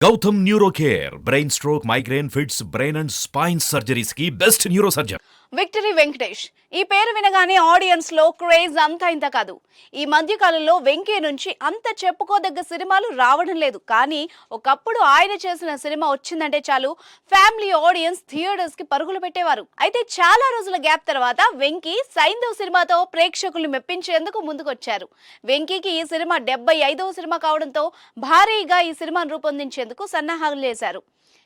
Gautam neuro care brain stroke migraine fits brain and spine surgeries కి best neuro surgeon victory Venkatesh ఈ పేరు వినగానే audience లో క్రేజ్ అంతా ఇంత కాదు. ఈ మధ్య కాలంలో వెంకీ నుంచి అంత చెప్పుకోదగ్గ సినిమాలు రావడం లేదు. కానీ ఒకప్పుడు ఆయన చేసిన సినిమా వచ్చిందంటే చాలు ఫ్యామిలీ ఆడియన్స్ థియేటర్స్ కి పరుగులు పెట్టేవారు. అయితే చాలా రోజుల గ్యాప్ తర్వాత వెంకీ సైంధవ్ సినిమాతో ప్రేక్షకుల్ని మెప్పించేందుకు ముందుకొచ్చారు. వెంకీకి ఈ సినిమా 75వ సినిమా కావడంతో భారీగా ఈ సినిమాను రూపొందించేందుకు సన్నాహాలు చేశారు.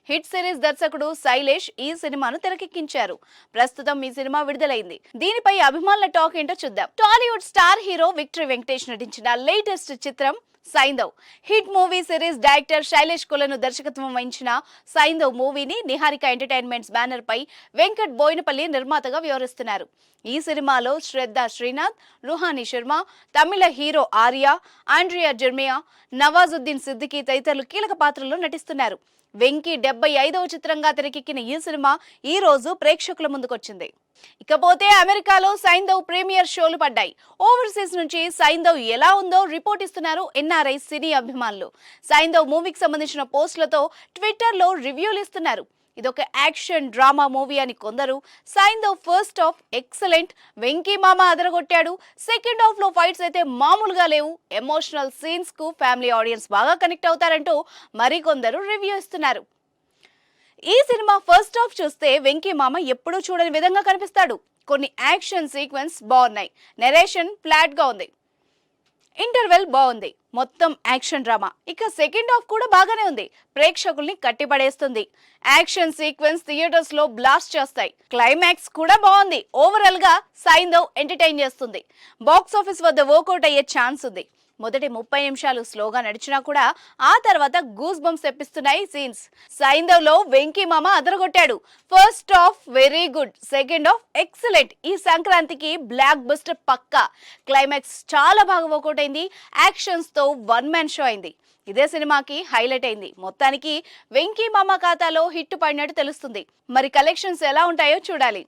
హిట్ సిరీస్ దర్శకుడు శైలేష్ ఈ సినిమాను తెరకెక్కించారు. ప్రస్తుతం ఈ సినిమా విడుదలైంది. దీనిపై అభిమానుల టాక్ ఏంటో చూద్దాం. Tollywood star hero victory Venkatesh నటించిన లేటెస్ట్ చిత్రం Saindhav. Hit movie series director Sailesh Kolanu దర్శకత్వం వహించిన సైంధవ్ మూవీని నిహారిక ఎంటర్టైన్మెంట్స్ బ్యానర్ పై వెంకట్ బోయినపల్లి నిర్మాతగా వ్యవహరిస్తున్నారు. ఈ సినిమాలో శ్రద్ధ శ్రీనాథ్, రుహానీ శర్మ, తమిళ హీరో ఆర్య, ఆండ్రియా జెర్మియా, నవాజుద్దీన్ సిద్దికీ తదితరులు కీలక పాత్రల్లో నటిస్తున్నారు. వెంకీ 75వ చిత్రంగా తెరకెక్కిన ఈ సినిమా ఈ రోజు ప్రేక్షకుల ముందుకొచ్చింది. ఇకపోతే అమెరికాలో సైంధవ్ ప్రీమియర్ షోలు పడ్డాయి. ఓవర్సీస్ నుంచి సైంధవ్ ఎలా ఉందో రిపోర్ట్ ఇస్తున్నారు ఎన్ఆర్ఐ సినీ అభిమానులు. సైంధవ్ మూవీకి సంబంధించిన పోస్టులతో ట్విట్టర్లో రివ్యూలు ఇస్తున్నారు. ఇదొక యాక్షన్ డ్రామా మూవీ అని కొందరు, Saindhav first half excellent, Venky మామ అదరగొట్టాడు, సెకండ్ హాఫ్ లో ఫైట్స్ అయితే మామూలుగా లేవు, ఎమోషనల్ సీన్స్ కు ఫ్యామిలీ ఆడియన్స్ బాగా కనెక్ట్ అవుతారంటూ మరికొందరు రివ్యూ ఇస్తున్నారు. ఈ సినిమా ఫస్ట్ హాఫ్ చూస్తే వెంకీ మామ ఎప్పుడూ చూడని విధంగా కనిపిస్తాడు. కొన్ని యాక్షన్ సీక్వెన్స్ బాగున్నాయి, నెరేషన్ ఫ్లాట్ గా ఉంది, ఇంటర్వెల్ బాగుంది, మొత్తం యాక్షన్ డ్రామా. ఇక సెకండ్ హాఫ్ కూడా బాగానే ఉంది, ప్రేక్షకుల్ని కట్టిపడేస్తుంది. యాక్షన్ సీక్వెన్స్ థియేటర్స్ లో బ్లాస్ట్ చేస్తాయి. క్లైమాక్స్ కూడా బాగుంది. ఓవరాల్ గా సైంధవ్ ఎంటర్టైన్ చేస్తుంది. బాక్స్ ఆఫీస్ వద్ద వర్కౌట్ అయ్యే ఛాన్స్ ఉంది. మొదటి 30 నిమిషాలు స్లోగా నడిచినా కూడా ఆ తర్వాత గూస్ బంప్స్ తెప్పిస్తున్నాయి సీన్స్. సైంధవ్ లో వెంకీ మామ అదరగొట్టాడు. First half very good, second half excellent. ఈ సంక్రాంతికి బ్లాక్ బస్టర్ పక్కా. క్లైమాక్స్ చాలా బాగా వర్కౌట్ అయింది. యాక్షన్స్ తో వన్ మ్యాన్ షో అయింది. ఇదే సినిమాకి హైలైట్ అయింది. మొత్తానికి వెంకీ మామ ఖాతాలో హిట్ పడినట్టు తెలుస్తుంది. మరి కలెక్షన్స్ ఎలా ఉంటాయో చూడాలి.